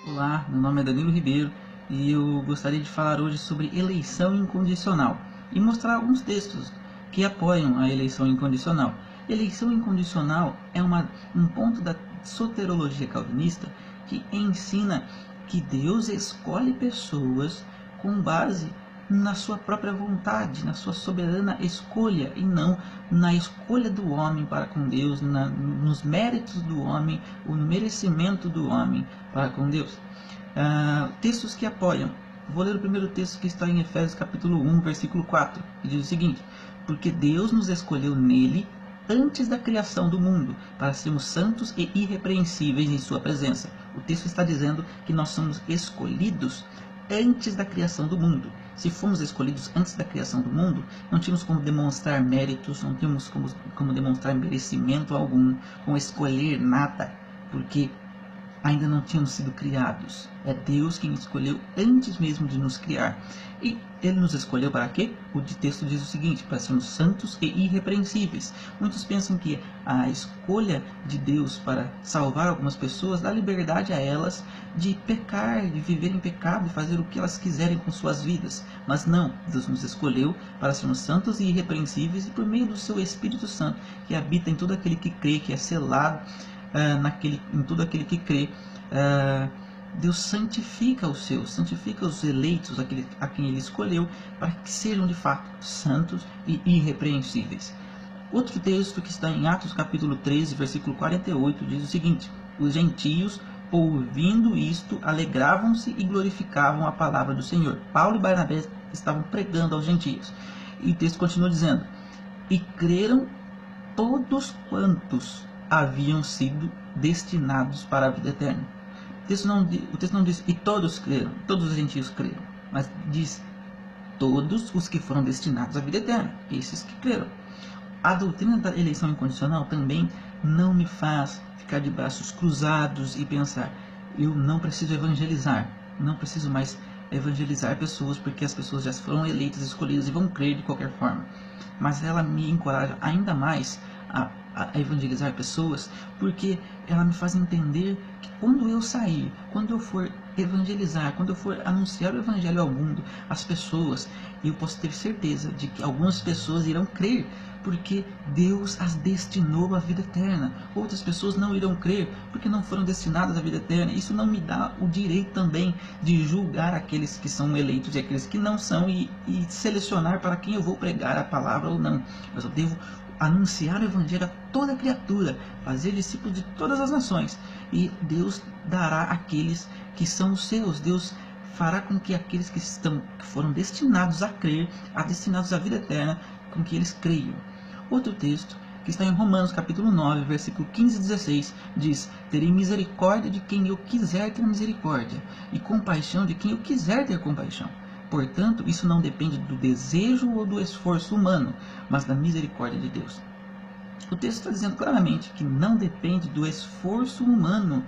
Olá, meu nome é Danilo Ribeiro e eu gostaria de falar hoje sobre eleição incondicional e mostrar alguns textos que apoiam a eleição incondicional. Eleição incondicional é um ponto da soteriologia calvinista que ensina que Deus escolhe pessoas com base na sua própria vontade, na sua soberana escolha, e não na escolha do homem para com Deus, nos méritos do homem, o merecimento do homem para com Deus. Textos que apoiam. Vou ler o primeiro texto que está em Efésios capítulo 1, versículo 4, que diz o seguinte: porque Deus nos escolheu nele antes da criação do mundo, para sermos santos e irrepreensíveis em sua presença. O texto está dizendo que nós somos escolhidos antes da criação do mundo. Se fomos escolhidos antes da criação do mundo, não tínhamos como demonstrar méritos, não tínhamos como demonstrar merecimento algum, como escolher nada, porque ainda não tínhamos sido criados. É Deus quem escolheu antes mesmo de nos criar. E Ele nos escolheu para quê? O texto diz o seguinte: para sermos santos e irrepreensíveis. Muitos pensam que a escolha de Deus para salvar algumas pessoas dá liberdade a elas de pecar, de viver em pecado e fazer o que elas quiserem com suas vidas. Mas não, Deus nos escolheu para sermos santos e irrepreensíveis, e por meio do seu Espírito Santo, que habita em todo aquele que crê, que é selado em todo aquele que crê, Deus santifica os seus, santifica os eleitos, a quem Ele escolheu, para que sejam de fato santos e irrepreensíveis. Outro texto que está em Atos capítulo 13, versículo 48, diz o seguinte: os gentios, ouvindo isto, alegravam-se e glorificavam a palavra do Senhor. Paulo e Barnabé estavam pregando aos gentios. E o texto continua dizendo: e creram todos quantos haviam sido destinados para a vida eterna. O texto não diz e todos creram, todos os gentios creram, mas diz todos os que foram destinados à vida eterna, esses que creram. A doutrina da eleição incondicional também não me faz ficar de braços cruzados e pensar: eu não preciso evangelizar, não preciso mais evangelizar pessoas, porque as pessoas já foram eleitas, escolhidas e vão crer de qualquer forma. Mas ela me encoraja ainda mais a evangelizar pessoas, porque ela me faz entender que quando eu sair, quando eu for evangelizar, quando eu for anunciar o evangelho ao mundo, as pessoas, eu posso ter certeza de que algumas pessoas irão crer, porque Deus as destinou à vida eterna. Outras pessoas não irão crer, porque não foram destinadas à vida eterna. Isso não me dá o direito também de julgar aqueles que são eleitos e aqueles que não são, e selecionar para quem eu vou pregar a palavra ou não. Mas eu devo anunciar o evangelho a toda criatura, fazer discípulos de todas as nações, e Deus dará àqueles que são os seus. Deus fará com que aqueles que foram destinados a crer, destinados à vida eterna, com que eles creiam. Outro texto que está em Romanos capítulo 9, versículo 15 e 16, diz: terei misericórdia de quem eu quiser ter misericórdia, e compaixão de quem eu quiser ter compaixão. Portanto, isso não depende do desejo ou do esforço humano, mas da misericórdia de Deus. O texto está dizendo claramente que não depende do esforço humano,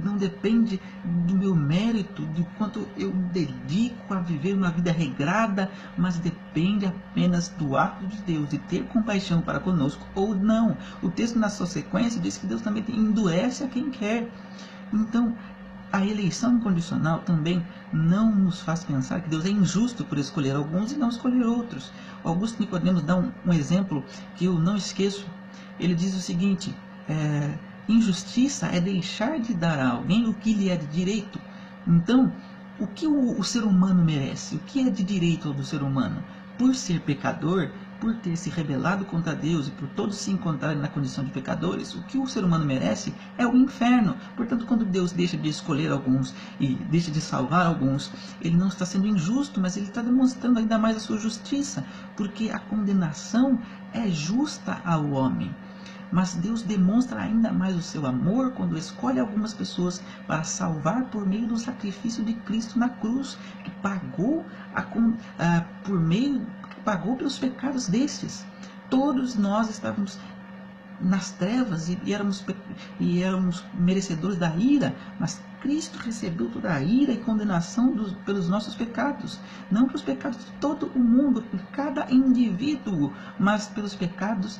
não depende do meu mérito, de quanto eu dedico a viver uma vida regrada, mas depende apenas do ato de Deus, de ter compaixão para conosco ou não. O texto, na sua sequência, diz que Deus também endurece a quem quer. Então, a eleição incondicional também não nos faz pensar que Deus é injusto por escolher alguns e não escolher outros. Augusto Nicodemos dá um exemplo que eu não esqueço. Ele diz o seguinte: injustiça é deixar de dar a alguém o que lhe é de direito. Então, o que o ser humano merece? O que é de direito do ser humano? Por ser pecador, por ter se rebelado contra Deus e por todos se encontrarem na condição de pecadores, o que o ser humano merece é o inferno. Portanto, quando Deus deixa de escolher alguns e deixa de salvar alguns, Ele não está sendo injusto, mas Ele está demonstrando ainda mais a sua justiça, porque a condenação é justa ao homem. Mas Deus demonstra ainda mais o seu amor quando escolhe algumas pessoas para salvar por meio do sacrifício de Cristo na cruz, que pagou pagou pelos pecados destes. Todos nós estávamos nas trevas e éramos merecedores da ira, mas Cristo recebeu toda a ira e condenação pelos nossos pecados, não pelos pecados de todo o mundo, por cada indivíduo, mas pelos pecados